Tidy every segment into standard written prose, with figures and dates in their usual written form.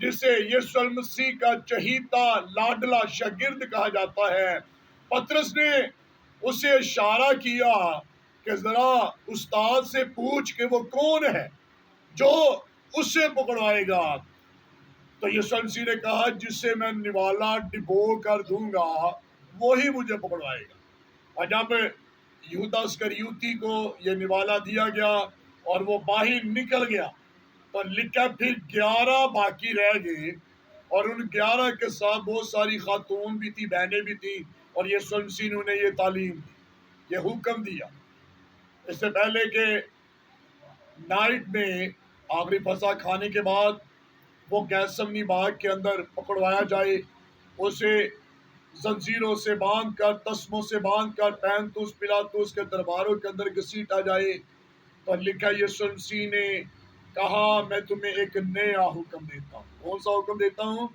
جسے یسوع المسیح کا چہیتا لاڈلا شاگرد کہا جاتا ہے، پطرس نے اسے اشارہ کیا کہ ذرا استاد سے پوچھ کہ وہ کون ہے جو اسے پکڑوائے گا۔ تو یسوع المسیح نے کہا جسے میں نوالا ڈبو کر دوں گا وہی مجھے پکڑوائے گا۔ اور جب یہودا اسکریوتی کو یہ نوالا دیا گیا اور وہ باہر نکل گیا تو لکھا پھر 11 باقی رہ گئے، اور ان 11 کے ساتھ بہت ساری خاتون بھی تھی، بہنیں بھی تھیں، اور یسوع مسیح نے انہیں یہ تعلیم دی، یہ حکم دیا اس سے پہلے کہ نائٹ میں آخری فسح کھانے کے بعد وہ گیسمنی باغ کے اندر پکڑوایا جائے، اسے زنجیروں سے باندھ کر، تسموں سے باندھ کر پینتوس پلاطس کے درباروں کے اندر گھسیٹا جائے۔ تو لکھا یسوع مسیح نے کہا میں تمہیں ایک نیا حکم دیتا ہوں۔ کون سا حکم دیتا ہوں؟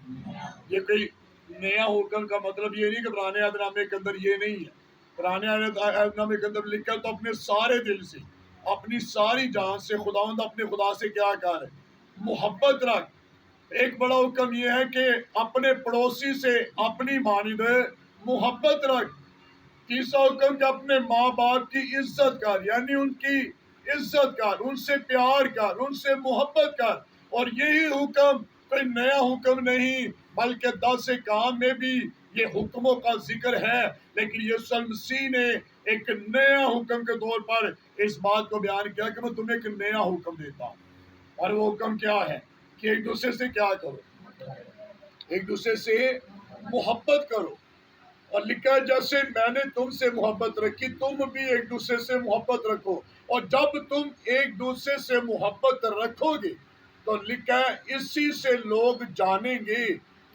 یہ کوئی نیا حکم کا مطلب یہ نہیں کہ پرانے عہد نامے کے اندر یہ نہیں ہے۔ پرانے عہد نامے کے اندر لکھا تو اپنے سارے دل سے، اپنی ساری جان سے خداوند اپنے خدا سے کیا کر محبت رکھ۔ ایک بڑا حکم یہ ہے کہ اپنے پڑوسی سے اپنی مانند محبت رکھ۔ تیسرا حکم کہ اپنے ماں باپ کی عزت کر، یعنی ان کی عزت کر، ان سے پیار کر، ان سے محبت کر۔ اور یہی حکم کوئی نیا حکم نہیں بلکہ 10 کام میں بھی یہ حکموں کا ذکر ہے، لیکن یسوع مسیح نے ایک نیا حکم کے طور پر اس بات کو بیان کیا کہ میں تمہیں ایک نیا حکم دیتا ہوں۔ اور وہ حکم کیا ہے کہ ایک دوسرے سے کیا کرو؟ ایک دوسرے سے محبت کرو۔ اور لکھا ہے جیسے میں نے تم سے محبت رکھی تم بھی ایک دوسرے سے محبت رکھو۔ اور جب تم ایک دوسرے سے محبت رکھو گے تو لکھا ہے اسی سے لوگ جانیں گے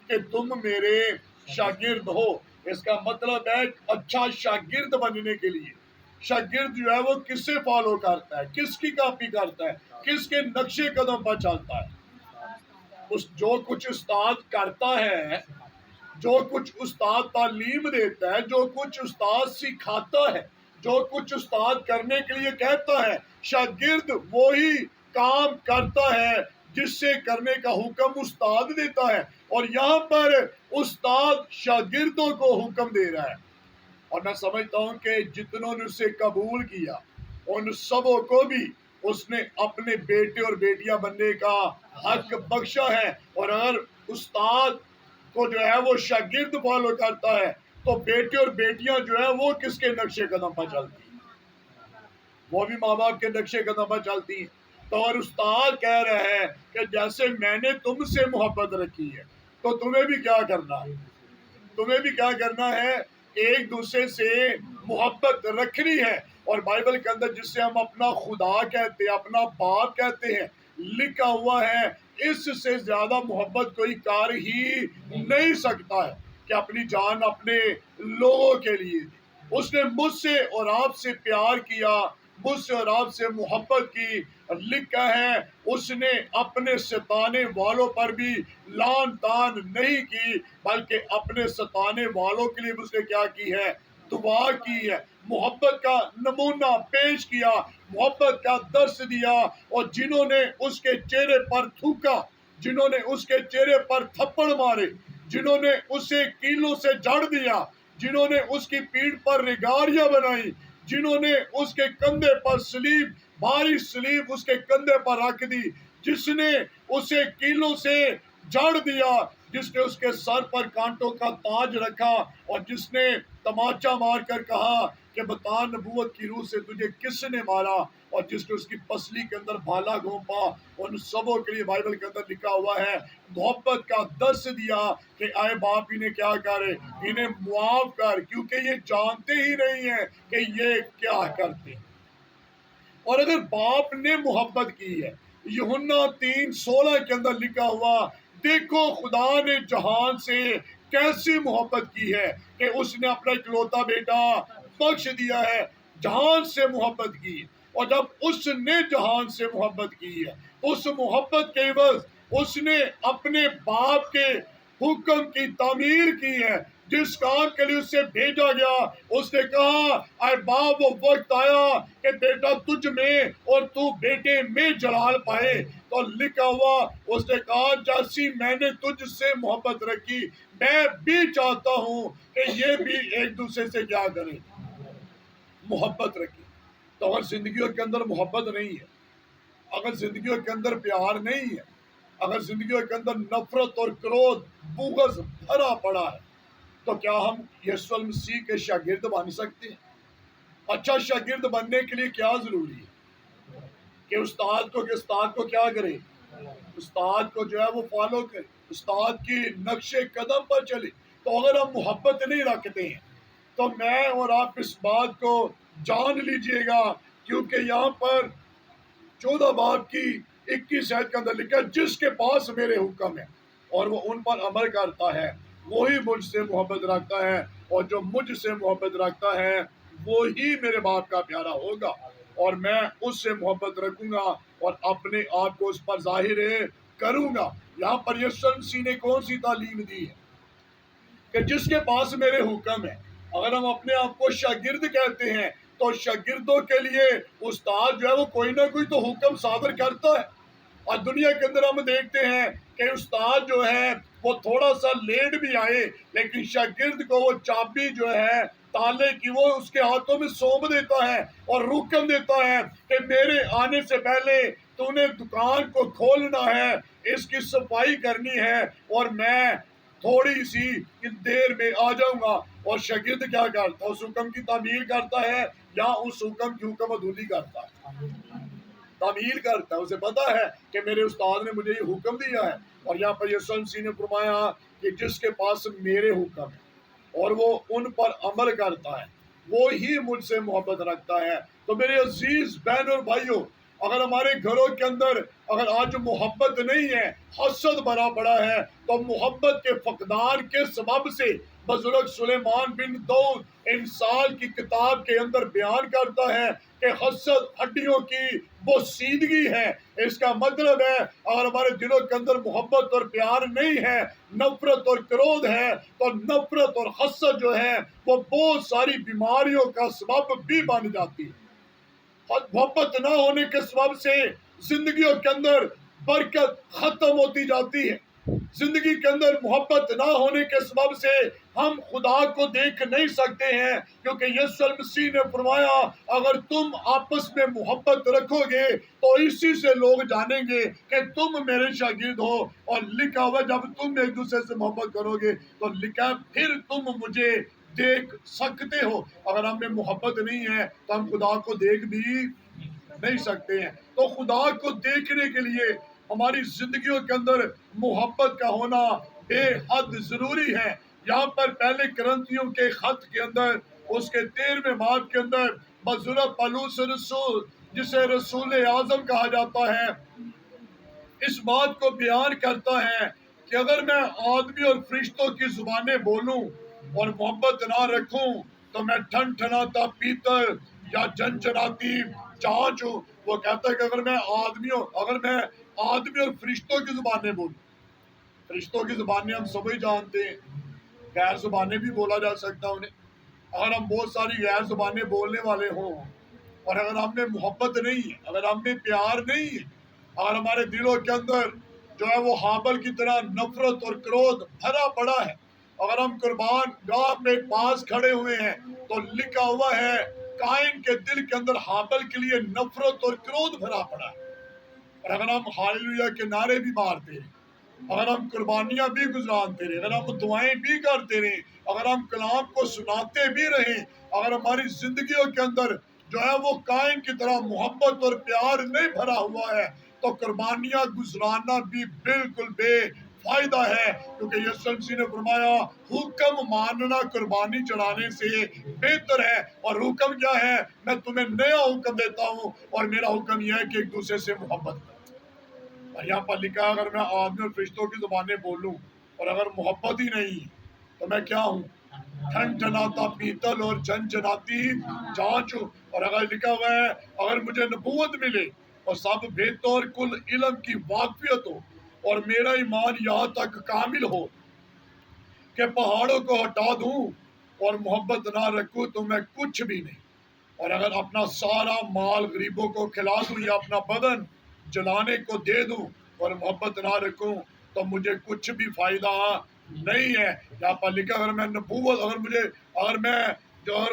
کہ تم میرے شاگرد ہو۔ اس کا مطلب ہے اچھا شاگرد بننے کے لیے شاگرد جو ہے وہ کس سے فالو کرتا ہے، کس کی کاپی کرتا ہے، کس کے نقشے قدم پر چلتا ہے۔ جو کچھ استاد کرتا ہے، جو کچھ استاد تعلیم دیتا ہے، جو کچھ استاد سکھاتا ہے، جو کچھ استاد کرنے کے لیے کہتا ہے، شاگرد وہی کام کرتا ہے جس سے کرنے کا حکم استاد دیتا ہے۔ اور یہاں پر استاد شاگردوں کو حکم دے رہا ہے، اور میں سمجھتا ہوں کہ جتنوں نے اسے قبول کیا ان سبوں کو بھی اس نے اپنے بیٹے اور بیٹیاں بننے کا حق بخشا ہے۔ اور اگر استاد کو جو ہے وہ شاگرد فالو کرتا ہے تو بیٹے اور بیٹیاں جو ہے وہ کس کے نقشے قدم پر چلتی ہیں؟ وہ بھی ماں باپ کے نقشے قدم پر چلتی ہیں۔ تو اور استاد کہہ رہے ہیں کہ جیسے میں نے تم سے محبت رکھی ہے تو تمہیں بھی کیا کرنا ہے؟ تمہیں بھی کیا کرنا ہے؟ ایک دوسرے سے محبت رکھنی ہے۔ اور بائبل کے اندر جس سے ہم اپنا خدا کہتے ہیں، اپنا باپ کہتے ہیں، لکھا ہوا ہے اس سے زیادہ محبت کوئی کر ہی نہیں سکتا ہے کہ اپنی جان اپنے لوگوں کے لیے دی۔ اس نے مجھ سے اور آپ سے پیار کیا، مجھ سے اور آپ سے محبت کی۔ لکھا ہے اس نے اپنے ستانے والوں پر بھی لان تان نہیں کی بلکہ اپنے ستانے والوں کے لیے اس نے کیا کی ہے؟ دعا کی ہے، محبت کا نمونہ پیش کیا، محبت کا درس دیا۔ اور جنہوں نے اس کے چہرے پر تھوکا، جنہوں نے اس کے چہرے پر تھپڑ مارے، جنہوں نے اسے کیلوں سے جڑ دیا، جنہوں نے اس کی پیٹھ پر ریگاریاں بنائی، جنہوں نے اس کے کندھے پر سلیب، بھاری سلیب اس کے کندھے پر رکھ دی، جس نے اسے کیلوں سے جڑ دیا، جس نے اس کے سر پر کانٹوں کا تاج رکھا، اور جس نے تماچا مار کر کہا کہ بتا نبوت کی روح سے تجھے کس نے مارا، اور جس نے اس کی پسلی کے اندر بھالا گھونپا۔ ان سبوں کے لیے بائبل کے اندر لکھا ہوا ہے محبت کا درس دیا کہ اے باپ انہیں کیا کرے، انہیں معاف کر، کیونکہ یہ جانتے ہی نہیں ہیں کہ یہ کیا کرتے ہیں۔ اور اگر باپ نے محبت کی ہے، یوحنا 3:16 کے اندر لکھا ہوا دیکھو خدا نے جہان سے کیسی محبت کی ہے کہ اس نے اپنا اکلوتا بیٹا بخش دیا ہے۔ جہان سے محبت کی، اور جب اس نے جہان سے محبت کی ہے اس محبت کے عوض اس نے اپنے باپ کے حکم کی تعمیر کی ہے۔ جس کام کے لیے اسے بھیجا گیا، اس نے کہا اے باپ وہ وقت آیا کہ بیٹا تجھ میں اور تو بیٹے میں جلال پائے۔ تو لکھا ہوا اس نے کہا جیسی میں نے تجھ سے محبت رکھی میں بھی چاہتا ہوں کہ یہ بھی ایک دوسرے سے کیا کریں، محبت رکھی۔ تو اگر زندگیوں کے اندر محبت نہیں ہے، اگر زندگیوں کے اندر پیار نہیں ہے، اگر زندگیوں کے اندر نفرت اور کرودھ بغض بھرا پڑا ہے، تو کیا ہم یسوع المسیح کے شاگرد بن سکتے ہیں؟ اچھا شاگرد بننے کے لیے کیا ضروری ہے؟ کہ استاد کو کیا کرے؟ استاد کو جو ہے وہ فالو کرے، استاد کی نقش قدم پر چلے۔ تو اگر ہم محبت نہیں رکھتے ہیں تو میں اور آپ اس بات کو جان لیجئے گا، کیونکہ یہاں پر 14 باب کی 21 آیت کے اندر لکھا ہے جس کے پاس میرے حکم ہے اور وہ ان پر عمل کرتا ہے وہی مجھ سے محبت رکھتا ہے، اور جو مجھ سے محبت رکھتا ہے وہی میرے باپ کا پیارا ہوگا، اور میں اس سے محبت رکھوں گا اور اپنے آپ کو اس پر ظاہر کروں گا۔ یہاں پر یسوع مسیح نے کون سی تعلیم دی ہے؟ کہ جس کے پاس میرے حکم ہے۔ اگر ہم اپنے آپ کو شاگرد کہتے ہیں تو شاگردوں کے لیے استاد جو ہے وہ کوئی نہ کوئی تو حکم صادر کرتا ہے، اور دنیا کے اندر ہم دیکھتے ہیں کہ استاد جو ہے وہ تھوڑا سا لیٹ بھی آئے لیکن شاگرد کو وہ چابی جو ہے تالے کی وہ اس کے ہاتھوں میں سونپ دیتا ہے اور حکم دیتا ہے کہ میرے آنے سے پہلے تو نے دکان کو کھولنا ہے، اس کی صفائی کرنی ہے، اور میں تھوڑی سی دیر میں آ جاؤں گا۔ اور شاگرد کیا کرتا ہے؟ اس حکم کی تعمیل کرتا ہے یا اس حکم کی حکم ادھوری کرتا ہے؟ تعمیل کرتا ہے۔ اسے پتا ہے کہ میرے استاد نے مجھے یہ حکم دیا ہے، اور یہاں پر یسوع مسیح نے فرمایا کہ جس کے پاس میرے حکم ہے اور وہ ان پر عمل کرتا ہے وہی مجھ سے محبت رکھتا ہے۔ تو میرے عزیز بہن اور بھائیوں، اگر ہمارے گھروں کے اندر اگر آج محبت نہیں ہے، حسد بھرا پڑا ہے، تو محبت کے فقدان کے سبب سے بزرگ سلیمان بن داؤد انسان کی کتاب کے اندر بیان کرتا ہے کہ حسد ہڈیوں کی بوسیدگی ہے۔ اس کا مطلب ہے اگر ہمارے دلوں کے اندر محبت اور پیار نہیں ہے، نفرت اور کرودھ ہے، تو نفرت اور حسد جو ہے وہ بہت ساری بیماریوں کا سبب بھی بن جاتی ہے۔ محبت نہ ہونے کے سبب سے زندگیوں کے اندر برکت ختم ہوتی جاتی ہے۔ زندگی کے اندر محبت نہ ہونے کے سبب سے ہم خدا کو دیکھ نہیں سکتے ہیں، کیونکہ یسوع مسیح نے فرمایا اگر تم آپس میں محبت رکھو گے تو اسی سے لوگ جانیں گے کہ تم میرے شاگرد ہو، اور لکھا ہوا جب تم ایک دوسرے سے محبت کرو گے تو لکھا پھر تم مجھے دیکھ سکتے ہو۔ اگر ہم میں محبت نہیں ہے تو ہم خدا کو دیکھ بھی نہیں سکتے ہیں۔ تو خدا کو دیکھنے کے لیے ہماری زندگیوں کے اندر محبت کا ہونا بے حد ضروری ہے۔ یہاں پر پہلے کرنتھیوں کے خط کے اندر اس کے 13ویں باب کے اندر بزرگ پولس رسول، جسے رسول اعظم کہا جاتا ہے، اس بات کو بیان کرتا ہے کہ اگر میں آدمی اور فرشتوں کی زبانیں بولوں اور محبت نہ رکھوں تو میں ٹھن ٹھناتا پیتل یا جنجناتی چاچ ہوں۔ وہ کہتا ہے کہ اگر میں آدمی اور فرشتوں کی زبانیں بولوں، فرشتوں کی زبانیں ہم سبھی جانتے ہیں، غیر زبانیں بھی بولا جا سکتا ہے انہیں۔ اگر ہم بہت ساری غیر زبانیں بولنے والے ہوں اور اگر ہم میں محبت نہیں ہے، اگر ہم میں پیار نہیں ہے، اور ہمارے دلوں کے اندر جو ہے وہ حابل کی طرح نفرت اور کرودھ بھرا پڑا ہے، اگر ہم قربان گاہ میں پاس کھڑے ہوئے ہیں تو لکھا ہوا ہے قائن کے دل کے اندر حابل کے لیے نفرت اور کرودھ بھرا پڑا ہے، اور اگر ہم ہاللویا کے نعرے بھی مارتے ہیں، اگر ہم قربانیاں بھی گزرانتے رہے، اگر ہم دعائیں بھی کرتے رہے، اگر ہم کلام کو سناتے بھی رہیں، اگر ہماری زندگیوں کے اندر جو ہے وہ قائن کی طرح محبت اور پیار نہیں بھرا ہوا ہے تو قربانیاں گزرانا بھی بالکل بے فائدہ ہے، کیونکہ یسوع مسیح نے فرمایا حکم ماننا قربانی چڑھانے سے بہتر ہے۔ اور حکم کیا ہے؟ میں تمہیں نیا حکم دیتا ہوں، اور میرا حکم یہ ہے کہ ایک دوسرے سے محبت کرو۔ اور یہاں پر لکھا اگر میں آدمی اور فرشتوں کی زبانیں بولوں اور اگر محبت ہی نہیں تو میں کیا ہوں؟ ٹھن ٹھناتا پیتل اور جنجناتی چاچ ہوں۔ اور اگر لکھا ہوا ہے اگر مجھے نبوت ملے اور سب باتوں اور کل علم کی واقفیت ہو اور میرا ایمان یہاں تک کامل ہو کہ پہاڑوں کو ہٹا دوں اور محبت نہ رکھوں تو میں کچھ بھی نہیں، اور اگر اپنا سارا مال غریبوں کو کھلا دوں یا اپنا بدن جلانے کو دے دوں اور محبت نہ رکھوں تو مجھے کچھ بھی فائدہ نہیں ہے۔ یہاں پر لکھا اگر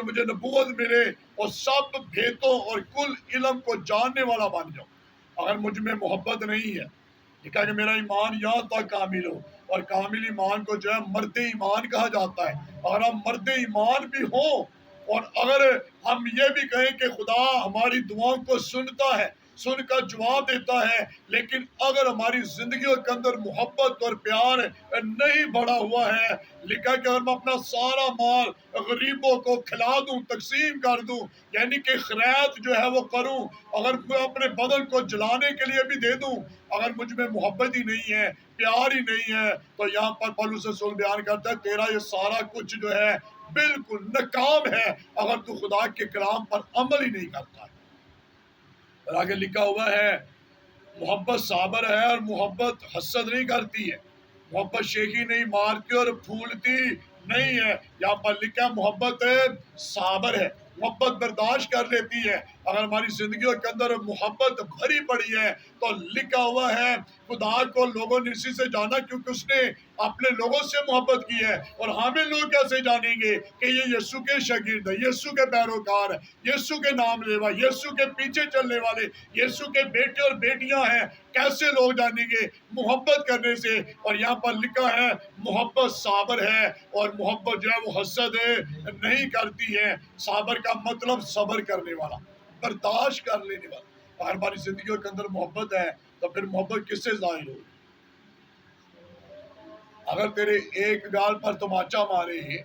مجھے نبوت ملے اور سب بھیتوں اور کل علم کو جاننے والا بن جاؤں، اگر مجھ میں محبت نہیں ہے، لکھا کہ میرا ایمان یہاں تک کامل ہو، اور کامل ایمان کو جو ہے مرد ایمان کہا جاتا ہے، اگر ہم مرد ایمان بھی ہوں اور اگر ہم یہ بھی کہیں کہ خدا ہماری دعاؤں کو سنتا ہے، سن کر جواب دیتا ہے، لیکن اگر ہماری زندگیوں کے اندر محبت اور پیار نہیں بڑھا ہوا ہے، لکھا کہ اگر میں اپنا سارا مال غریبوں کو کھلا دوں، تقسیم کر دوں، یعنی کہ خیرات جو ہے وہ کروں، اگر میں اپنے بدن کو جلانے کے لیے بھی دے دوں، اگر مجھ میں محبت ہی نہیں ہے، پیار ہی نہیں ہے، تو یہاں پر پولس رسول بیان کرتا ہے تیرا یہ سارا کچھ جو ہے بالکل ناکام ہے، اگر تو خدا کے کلام پر عمل ہی نہیں کرتا ہے۔ اور آگے لکھا ہوا ہے محبت صابر ہے اور محبت حسد نہیں کرتی ہے، محبت شیخی نہیں مارتی اور پھولتی نہیں ہے۔ یہاں پر لکھا محبت صابر ہے، محبت برداشت کر لیتی ہے۔ اگر ہماری زندگیوں کے اندر محبت بھری پڑی ہے تو لکھا ہوا ہے خدا کو لوگوں نے اسی سے جانا کیونکہ اس نے اپنے لوگوں سے محبت کی ہے، اور ہمیں لوگ کیسے جانیں گے کہ یہ یسوع کے شاگرد ہے، یسوع کے پیروکار ہے، یسوع کے نام لیوا، یسوع کے پیچھے چلنے والے، یسوع کے بیٹے اور بیٹیاں ہیں؟ کیسے لوگ جانیں گے؟ محبت کرنے سے۔ اور یہاں پر لکھا ہے محبت صابر ہے اور محبت جو ہے وہ حسد نہیں کرتی ہے۔ صابر کا مطلب صبر کرنے والا، برداشت کر لینے والا۔ اگر ہماری زندگیوں کے اندر محبت ہے تو پھر محبت کس سے ظاہر ہوگی؟ اگر تیرے ایک گال پر تماچا مارے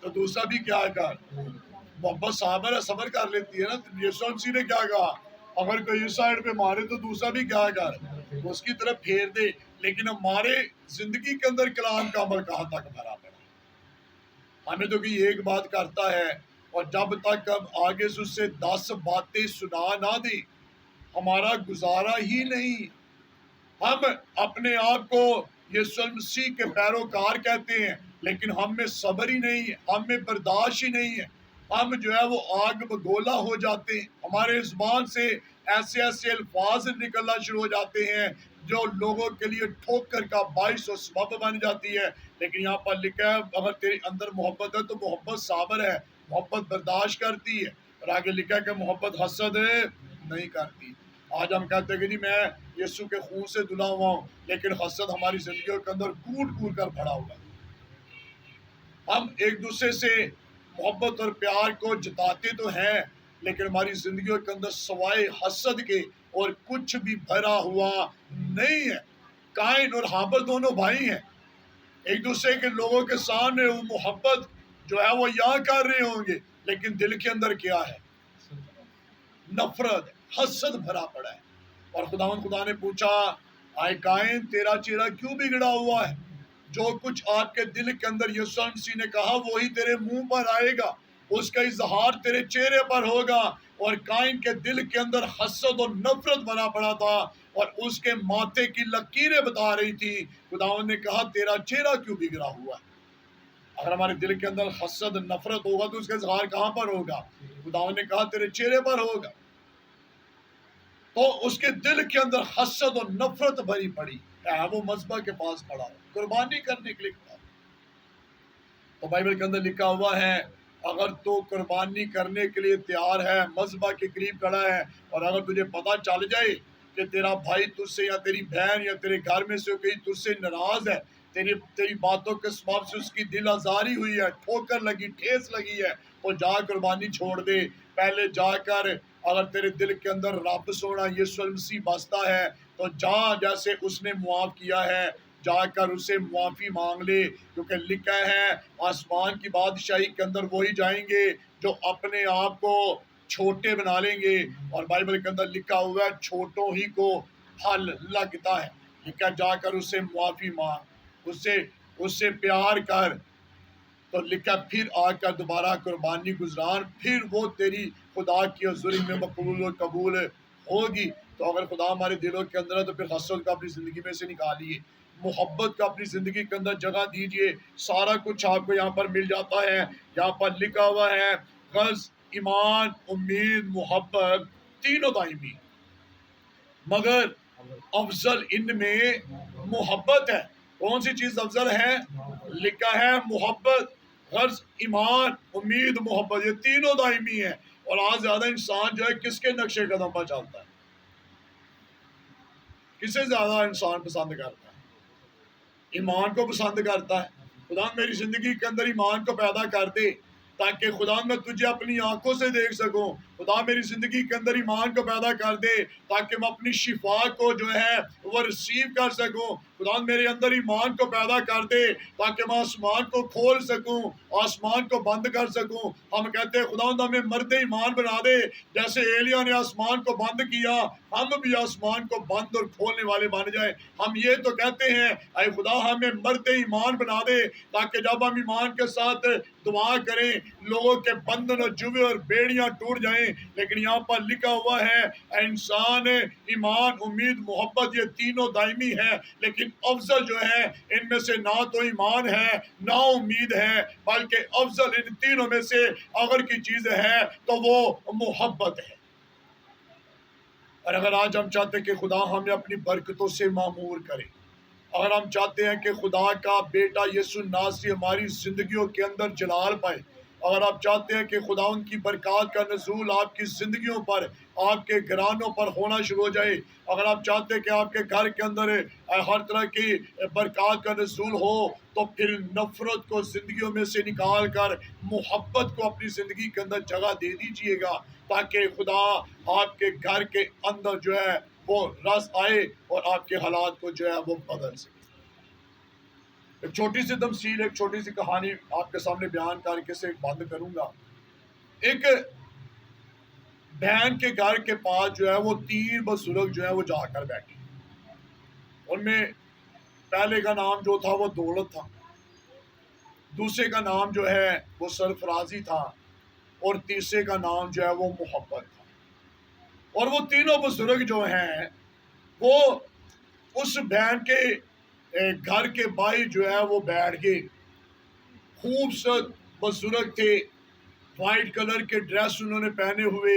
تو دوسرا بھی کیا کر؟ محبت صابر ہے، صبر کر لیتی ہے نا۔ یسوع مسیح نے کیا کہا؟ اگر کوئی اس سائڈ پہ مارے تو دوسرا بھی کیا کر؟ اس کی طرف پھیر دے۔ لیکن ہمارے زندگی کے اندر کلام کا عمل کہاں تک بھرا پڑا؟ ہمیں تو کہ ایک بات کرتا ہے اور جب تک ہم آگے سے اس سے 10 باتیں سنا نہ دیں ہمارا گزارا ہی نہیں۔ ہم اپنے آپ کو یسوع مسیح کے پیروکار کہتے ہیں لیکن ہم میں صبر ہی نہیں ہے، ہم میں برداشت ہی نہیں ہے، ہم جو ہے وہ آگ بگولا ہو جاتے ہیں، ہمارے زبان سے ایسے ایسے الفاظ نکلنا شروع ہو جاتے ہیں جو لوگوں کے لیے ٹھوکر کا باعث و سبب بن جاتی ہے۔ لیکن یہاں پر لکھا ہے اگر تیرے اندر محبت ہے تو محبت صابر ہے، محبت برداشت کرتی ہے، اور آگے لکھا ہے کہ محبت حسد نہیں کرتی۔ آج ہم کہتے ہیں کہ جی میں یسوع کے خون سے دھلا ہوا ہوں، لیکن حسد ہماری زندگیوں کے اندر کوٹ کوٹ کر پڑا ہوا ہے۔ ہم ایک دوسرے سے محبت اور پیار کو جتاتے تو ہیں لیکن ہماری زندگیوں کے اندر سوائے حسد کے اور کچھ بھی بھرا ہوا نہیں ہے۔ قائن اور ہابیل دونوں بھائی ہیں، ایک دوسرے کے لوگوں کے سامنے وہ محبت جو ہے وہ یہاں کر رہے ہوں گے لیکن دل کے اندر کیا ہے؟ نفرت، حسد بھرا پڑا ہے۔ اور خدا نے پوچھا آئے قائن تیرا چہرہ کیوں بگڑا ہوا ہے؟ جو کچھ آپ کے دل کے اندر یسوع مسیح نے کہا وہی تیرے منہ پر آئے گا، اس کا اظہار تیرے چہرے پر ہوگا۔ اور قائن کے دل کے اندر حسد اور نفرت بھرا پڑا تھا اور اس کے ماتھے کی لکیریں بتا رہی تھی۔ خداوند نے کہا تیرا چہرہ کیوں بگڑا ہوا ہے؟ اگر ہمارے دل کے اندر حسد نفرت ہوگا تو اس کا اظہار کہاں پر ہوگا؟ خداوند نے کہا تیرے چہرے پر ہوگا۔ تو اس کے دل کے اندر حسد اور نفرت بھری پڑی ہے، وہ مذبح کے پاس کھڑا ہو قربانی کرنے کے لیے کھڑا۔ تو بائبل کے اندر لکھا ہوا ہے اگر تو قربانی کرنے کے لیے تیار ہے، مذبح کے قریب کھڑا ہے، اور اگر تجھے پتہ چل جائے کہ تیرا بھائی تجھ سے یا تیری بہن یا تیرے گھر میں سے کوئی تجھ سے ناراض ہے، تیری باتوں کے سبب سے اس کی دل آزاری ہوئی ہے، ٹھوکر لگی، ٹھیس لگی ہے، تو جا قربانی چھوڑ دے۔ پہلے جا کر اگر تیرے دل کے اندر رب سونا یسوع مسیح بستا ہے تو جا، جیسے اس نے معاف کیا ہے جا کر اسے معافی مانگ لے، کیونکہ لکھا ہے آسمان کی بادشاہی کے اندر وہی جائیں گے جو اپنے آپ کو چھوٹے بنا لیں گے، اور بائبل کے اندر لکھا ہوا ہے چھوٹوں ہی کو پھل لگتا ہے۔ لکھا جا کر اسے معافی مانگ، اس سے پیار کر، تو لکھا پھر آ کر دوبارہ قربانی گزران، پھر وہ تیری خدا کی حضوری میں مقبول و قبول ہوگی۔ تو اگر خدا ہمارے دلوں کے اندر ہے تو پھر حسد کا اپنی زندگی میں سے نکالیے، محبت کا اپنی زندگی کے اندر جگہ دیجیے، سارا کچھ آپ کو یہاں پر مل جاتا ہے۔ یہاں پر لکھا ہوا ہے غرض ایمان، امید، محبت تینوں دائمی، مگر افضل ان میں محبت ہے۔ کون سی چیز افضل ہے؟ لکھا ہے محبت، غرض ایمان، امید، محبت، یہ تینوں دائمی ہے۔ اور آج زیادہ انسان جو ہے کس کے نقشے قدم پر چلتا ہے؟ کسے زیادہ انسان پسند کرتا ہے؟ ایمان کو پسند کرتا ہے۔ خدا میری زندگی کے اندر ایمان کو پیدا کر دے تاکہ خدا میں تجھے اپنی آنکھوں سے دیکھ سکوں۔ خدا میری زندگی کے اندر ایمان کو پیدا کر دے تاکہ میں اپنی شفا کو جو ہے وہ ریسیو کر سکوں۔ خدا میرے اندر ایمان کو پیدا کر دے تاکہ میں آسمان کو کھول سکوں، آسمان کو بند کر سکوں۔ ہم کہتے ہیں خدا ہمیں مرد ایمان بنا دے، جیسے ایلیا نے آسمان کو بند کیا، ہم بھی آسمان کو بند اور کھولنے والے بن جائیں۔ ہم یہ تو کہتے ہیں اے خدا ہمیں مرد ایمان بنا دے تاکہ جب ہم ایمان کے ساتھ دعا کریں لوگوں کے بندن اور جوے اور بیڑیاں ٹوٹ جائیں۔ لیکن یہاں پر لکھا ہوا ہے اے انسان، ایمان، امید، محبت یہ تینوں دائمی ہے، لیکن افضل جو ہے ان میں سے نہ تو ایمان ہے نہ امید ہے، بلکہ افضل ان تینوں میں سے اگر کی چیز ہے تو وہ محبت ہے۔ اور اگر آج ہم چاہتے ہیں کہ خدا ہمیں اپنی برکتوں سے معمور کرے، اگر ہم چاہتے ہیں کہ خدا کا بیٹا یسوع ناصری ہماری زندگیوں کے اندر جلال پائے، اگر آپ چاہتے ہیں کہ خدا ان کی برکات کا نزول آپ کی زندگیوں پر، آپ کے گھرانوں پر ہونا شروع ہو جائے، اگر آپ چاہتے ہیں کہ آپ کے گھر کے اندر ہر طرح کی برکات کا نزول ہو، تو پھر نفرت کو زندگیوں میں سے نکال کر محبت کو اپنی زندگی کے اندر جگہ دے دیجئے گا تاکہ خدا آپ کے گھر کے اندر جو ہے وہ رس آئے اور آپ کے حالات کو جو ہے وہ بدل سکے۔ ایک چھوٹی سی تمثیل، ایک چھوٹی سی کہانی آپ کے سامنے بیان کر کے سے بند کروں گا۔ ایک بہن کے گھر کے پاس جو ہے وہ 3 بزرگ جو ہے وہ جا کر بیٹھے۔ ان میں پہلے کا نام جو تھا وہ دولت تھا، دوسرے کا نام جو ہے وہ سرفرازی تھا، اور تیسرے کا نام جو ہے وہ محبت تھا۔ اور وہ تینوں بزرگ جو ہیں وہ اس بہن کے گھر کے باہر جو ہے وہ بیٹھ گئے۔ خوبصورت بزرگ تھے، وائٹ کلر کے ڈریس انہوں نے پہنے ہوئے،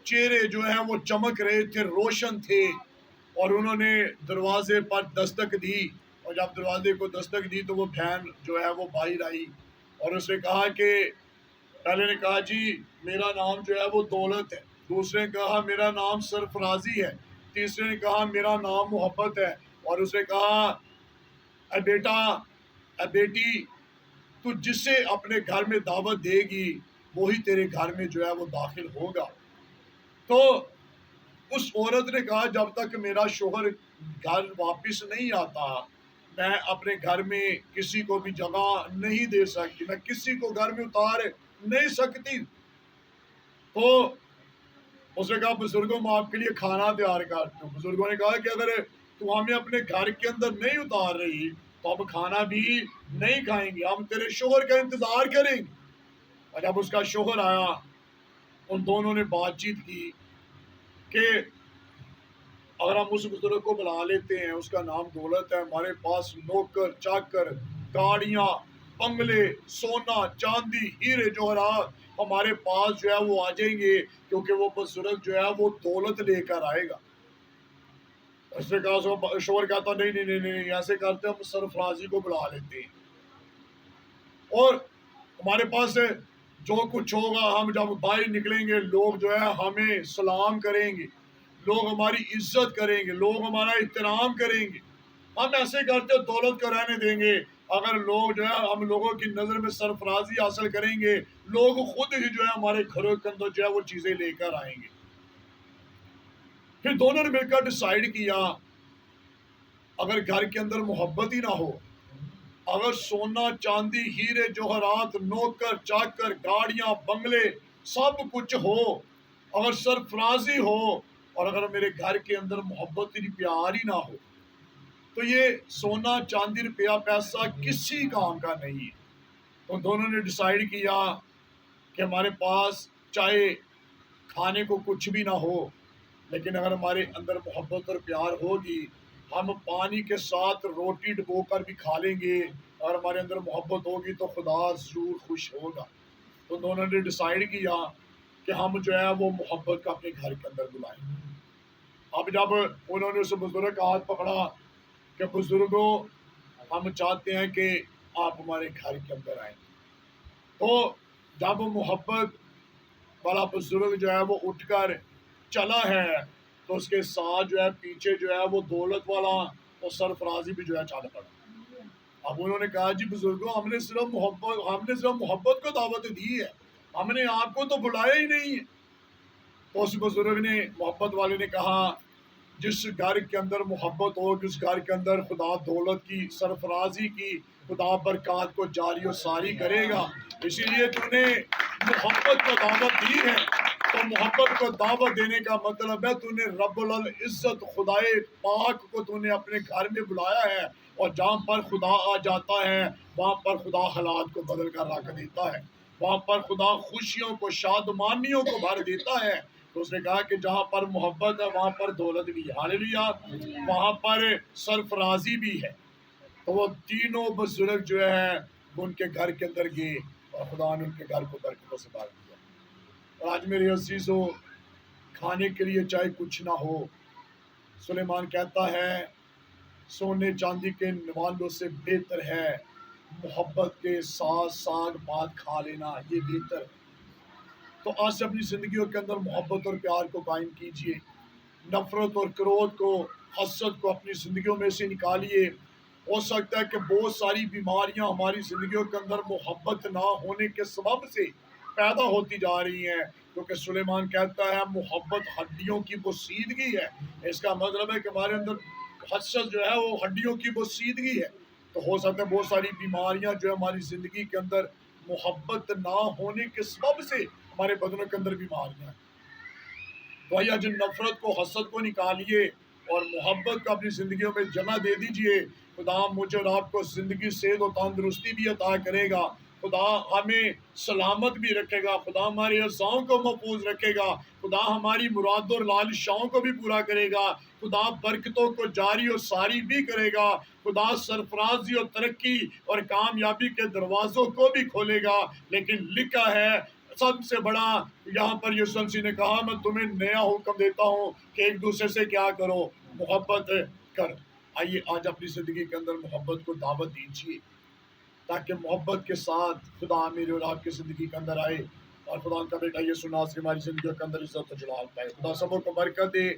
چہرے جو ہیں وہ چمک رہے تھے، روشن تھے، اور انہوں نے دروازے پر دستک دی، اور جب دروازے کو دستک دی تو وہ بہن جو ہے وہ باہر آئی، اور اس نے کہا کہ پہلے نے کہا جی میرا نام جو ہے وہ دولت ہے، دوسرے نے کہا میرا نام سرفرازی ہے، تیسرے نے کہا میرا نام محبت ہے، اور اس نے کہا اے بیٹا، اے بیٹی، تو جسے اپنے گھر میں دعوت دے گی وہی تیرے گھر میں جو ہے وہ داخل ہوگا۔ تو اس عورت نے کہا جب تک میرا شوہر گھر واپس نہیں آتا میں اپنے گھر میں کسی کو بھی جگہ نہیں دے سکتی، میں کسی کو گھر میں اتار نہیں سکتی۔ تو اس نے کہا بزرگوں میں آپ کے لیے کھانا تیار کرتا ہوں۔ بزرگوں نے کہا کہ اگر تو ہمیں اپنے گھر کے اندر نہیں اتار رہی تو ہم کھانا بھی نہیں کھائیں گے، ہم تیرے شوہر کا انتظار کریں گے۔ اور جب اس کا شوہر آیا ان دونوں نے بات چیت کی کہ اگر ہم اس بزرگ کو بلا لیتے ہیں، اس کا نام دولت ہے، ہمارے پاس نوکر چاکر، گاڑیاں، بنگلے، سونا چاندی، ہیرے جوہرات ہمارے پاس جو ہے وہ آ جائیں گے، کیونکہ وہ بزرگ جو ہے وہ دولت لے کر آئے گا۔ اس نے کہا، شوہر کہتا نہیں نہیں نہیں نہیں، ایسے کرتے ہم سرفرازی کو بلا لیتے ہیں، اور ہمارے پاس جو کچھ ہوگا ہم جب باہر نکلیں گے لوگ جو ہے ہمیں سلام کریں گے، لوگ ہماری عزت کریں گے، لوگ ہمارا احترام کریں گے۔ ہم ایسے کرتے دولت کو رہنے دیں گے، اگر لوگ جو ہے ہم لوگوں کی نظر میں سرفرازی حاصل کریں گے لوگ خود ہی جو ہے ہمارے گھروں کے اندر جو ہے وہ چیزیں لے کر آئیں گے۔ پھر دونوں نے مل کر ڈیسائیڈ کیا اگر گھر کے اندر محبت ہی نہ ہو، اگر سونا چاندی ہیرے جوہرات نوکر چاکر گاڑیاں بنگلے سب کچھ ہو، اگر سرفرازی ہو، اور اگر میرے گھر کے اندر محبت ہی پیار ہی نہ ہو تو یہ سونا چاندی روپیہ پیسہ کسی کام کا نہیں ہے۔ تو دونوں نے ڈیسائیڈ کیا کہ ہمارے پاس چاہے کھانے کو کچھ بھی نہ ہو لیکن اگر ہمارے اندر محبت اور پیار ہوگی، ہم پانی کے ساتھ روٹی ڈبو کر بھی کھا لیں گے۔ اور ہمارے اندر محبت ہوگی تو خدا ضرور خوش ہوگا۔ تو دونوں نے ڈیسائیڈ کیا کہ ہم جو ہے وہ محبت کا اپنے گھر کے اندر بلائیں گے۔ اب جب انہوں نے اس بزرگ کا ہاتھ پکڑا کہ بزرگوں ہم چاہتے ہیں کہ آپ ہمارے گھر کے اندر آئیں، تو جب محبت والا بزرگ جو ہے وہ اٹھ کر چلا ہے تو اس کے ساتھ جو ہے پیچھے جو ہے وہ دولت والا اور سرفرازی بھی جو ہے چل پڑا۔ اب انہوں نے کہا جی بزرگوں ہم نے صرف محبت کو دعوت دی ہے، ہم نے آپ کو تو بلایا ہی نہیں ہے۔ تو اس بزرگ نے، محبت والے نے کہا جس گھر کے اندر محبت ہو، جس گھر کے اندر خدا دولت کی سرفرازی کی، خدا برکات کو جاری و ساری کرے گا۔ اسی لیے تو نے محبت کو دعوت دی ہے، تو محبت کو دعوت دینے کا مطلب ہے تو نے رب العزت خدائے پاک کو تو نے اپنے گھر میں بلایا ہے، اور جہاں پر خدا آ جاتا ہے وہاں پر خدا حالات کو بدل کر رکھ دیتا ہے، وہاں پر خدا خوشیوں کو، شادمانیوں کو بھر دیتا ہے۔ تو اس نے کہا کہ جہاں پر محبت ہے وہاں پر دولت بھی ہے، ہاللیلویہ، وہاں پر سرفرازی بھی ہے۔ تو وہ تینوں بزرگ جو ہے وہ ان کے گھر کے اندر گئے اور خدا نے ان کے گھر کو برکتوں سے بھر دیا۔ اور آج میرے عزیزوں، کھانے کے لیے چاہے کچھ نہ ہو، سلیمان کہتا ہے سونے چاندی کے نوالوں سے بہتر ہے محبت کے ساتھ ساگ پات کھا لینا، یہ بہتر ہے۔ تو آج سے اپنی زندگیوں کے اندر محبت اور پیار کو قائم کیجئے، نفرت اور کرودھ کو، حسد کو اپنی زندگیوں میں سے نکالیے۔ ہو سکتا ہے کہ بہت ساری بیماریاں ہماری زندگیوں کے اندر محبت نہ ہونے کے سبب سے پیدا ہوتی جا رہی ہیں، کیونکہ سلیمان کہتا ہے محبت ہڈیوں کی بوسیدگی ہے۔ اس کا مطلب ہے کہ ہمارے اندر حسد جو ہے وہ ہڈیوں کی بوسیدگی ہے۔ تو ہو سکتا ہے بہت ساری بیماریاں جو ہے ہماری زندگی کے اندر محبت نہ ہونے کے سبب سے ہمارے بدنوں کے اندر بیماریاں ہیں۔ تو آئیے جن نفرت کو، حسد کو نکالیے اور محبت کو اپنی زندگیوں میں جگہ دے دیجئے۔ خدا مجھے اور آپ کو زندگی، صحت و تندرستی بھی عطا کرے گا، خدا ہمیں سلامت بھی رکھے گا، خدا ہمارے اعضاؤں کو محفوظ رکھے گا، خدا ہماری مراد اور لالچاؤں کو بھی پورا کرے گا، خدا برکتوں کو جاری اور ساری بھی کرے گا، خدا سرفرازی اور ترقی اور کامیابی کے دروازوں کو بھی کھولے گا۔ لیکن لکھا ہے سب سے بڑا، یہاں پر یسوع مسیح نے کہا میں تمہیں نیا حکم دیتا ہوں کہ ایک دوسرے سے کیا کرو، محبت کر۔ آئیے آج اپنی زندگی کے اندر محبت کو دعوت دیجیے، تاکہ محبت کے ساتھ خدا میرے اور آپ کی زندگی کے اندر آئے، اور خدا کا بیٹا یسوع ناصری ہماری زندگیوں کے اندر عزت و جلال پائے۔ خدا سبوں کو برکت دے۔